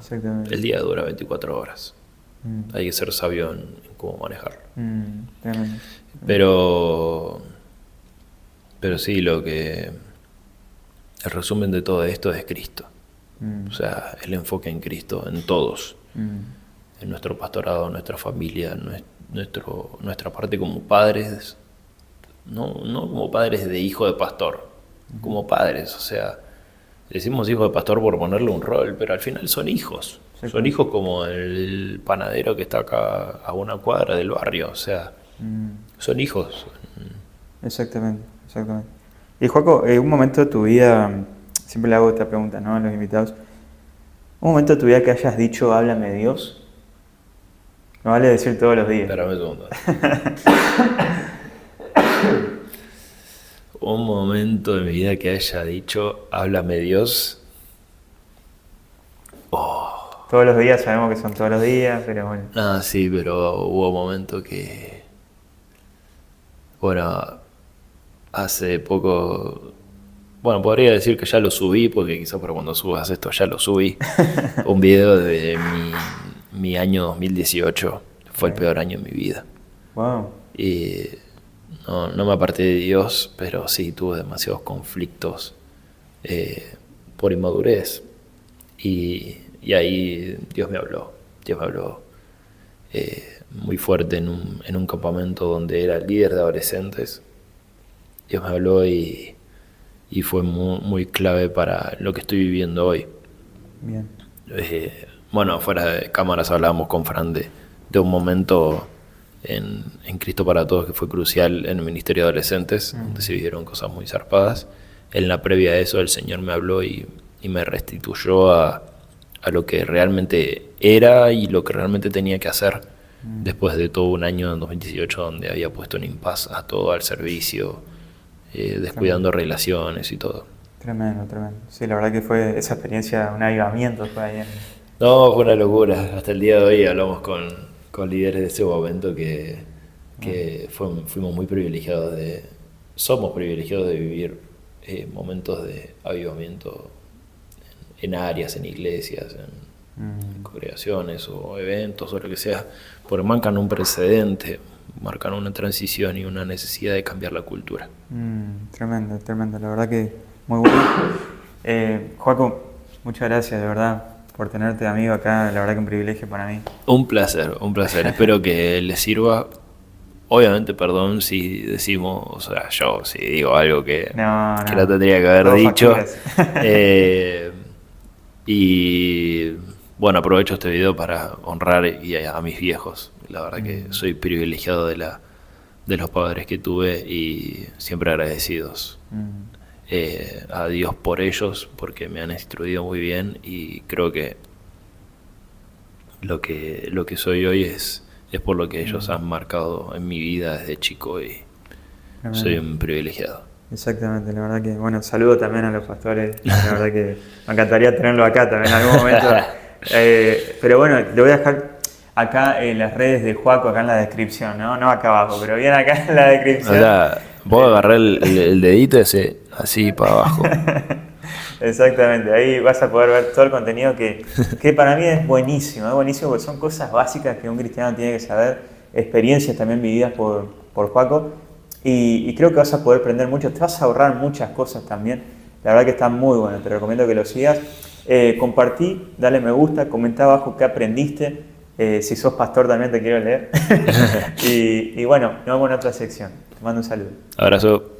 el día dura 24 horas. Hay que ser sabio en cómo manejarlo. Pero sí, el resumen de todo esto es Cristo. O sea, el enfoque en Cristo, en todos. En nuestro pastorado, nuestra familia, nuestra parte como padres, no como padres de hijo de pastor, como padres. O sea, decimos hijo de pastor por ponerle un rol, pero al final son hijos. Sí, son hijos como el panadero que está acá a una cuadra del barrio. O sea, son hijos. Exactamente. Y Joaco, en un momento de tu vida, siempre le hago esta pregunta, ¿no?, a los invitados. Un Un momento de tu vida que hayas dicho, háblame Dios. No vale decir todos los días. Espérame un segundo. Un momento de mi vida que haya dicho, háblame Dios. Todos los días sabemos que son todos los días, pero bueno. Ah, sí, pero hubo momentos que... Bueno, hace poco... Bueno, podría decir que ya lo subí, porque quizás para cuando subas esto ya lo subí. Un video de mi año 2018. Fue el peor año de mi vida. Wow. Y no me aparté de Dios, pero sí tuve demasiados conflictos por inmadurez. Y ahí Dios me habló. Dios me habló muy fuerte en un campamento donde era líder de adolescentes. Dios me habló y fue muy, muy clave para lo que estoy viviendo hoy. Bien. Bueno, fuera de cámaras hablábamos con Fran de un momento en Cristo para Todos que fue crucial en el ministerio de adolescentes, donde se vivieron cosas muy zarpadas. En la previa a eso el Señor me habló y me restituyó a lo que realmente era y lo que realmente tenía que hacer después de todo un año en 2018 donde había puesto en impas a todo al servicio, descuidando relaciones y todo. Tremendo, tremendo. Sí, la verdad que fue esa experiencia, un avivamiento fue ahí. No, fue una locura. Hasta el día de hoy hablamos con líderes de ese momento que fuimos muy privilegiados somos privilegiados de vivir momentos de avivamiento en áreas, en iglesias, en congregaciones o eventos o lo que sea, porque marcan un precedente, marcan una transición y una necesidad de cambiar la cultura. Tremendo, tremendo, la verdad que muy bueno. Joaco, muchas gracias de verdad por tenerte de amigo acá, la verdad que un privilegio para mí. Un placer, espero que les sirva. Obviamente, perdón si decimos, o sea, yo si digo algo que no tendría que haber dicho. Y bueno, aprovecho este video para honrar a mis viejos. La verdad que soy privilegiado de los padres que tuve y siempre agradecidos a Dios por ellos, porque me han instruido muy bien y creo que lo que soy hoy es por lo que ellos han marcado en mi vida desde chico y soy un privilegiado. Exactamente, la verdad que, bueno, saludo también a los pastores, la verdad que me encantaría tenerlo acá también en algún momento, pero bueno, le voy a dejar acá en las redes de Joaco, acá en la descripción, no acá abajo, pero bien acá en la descripción. O sea, vos agarrás el dedito ese así para abajo. Exactamente, ahí vas a poder ver todo el contenido que para mí es buenísimo porque son cosas básicas que un cristiano tiene que saber, experiencias también vividas por Joaco. Y creo que vas a poder aprender mucho, te vas a ahorrar muchas cosas también. La verdad que está muy bueno, te recomiendo que lo sigas. Compartí, dale me gusta, comenta abajo qué aprendiste. Si sos pastor también te quiero leer. y bueno, nos vemos en otra sección. Te mando un saludo. Abrazo.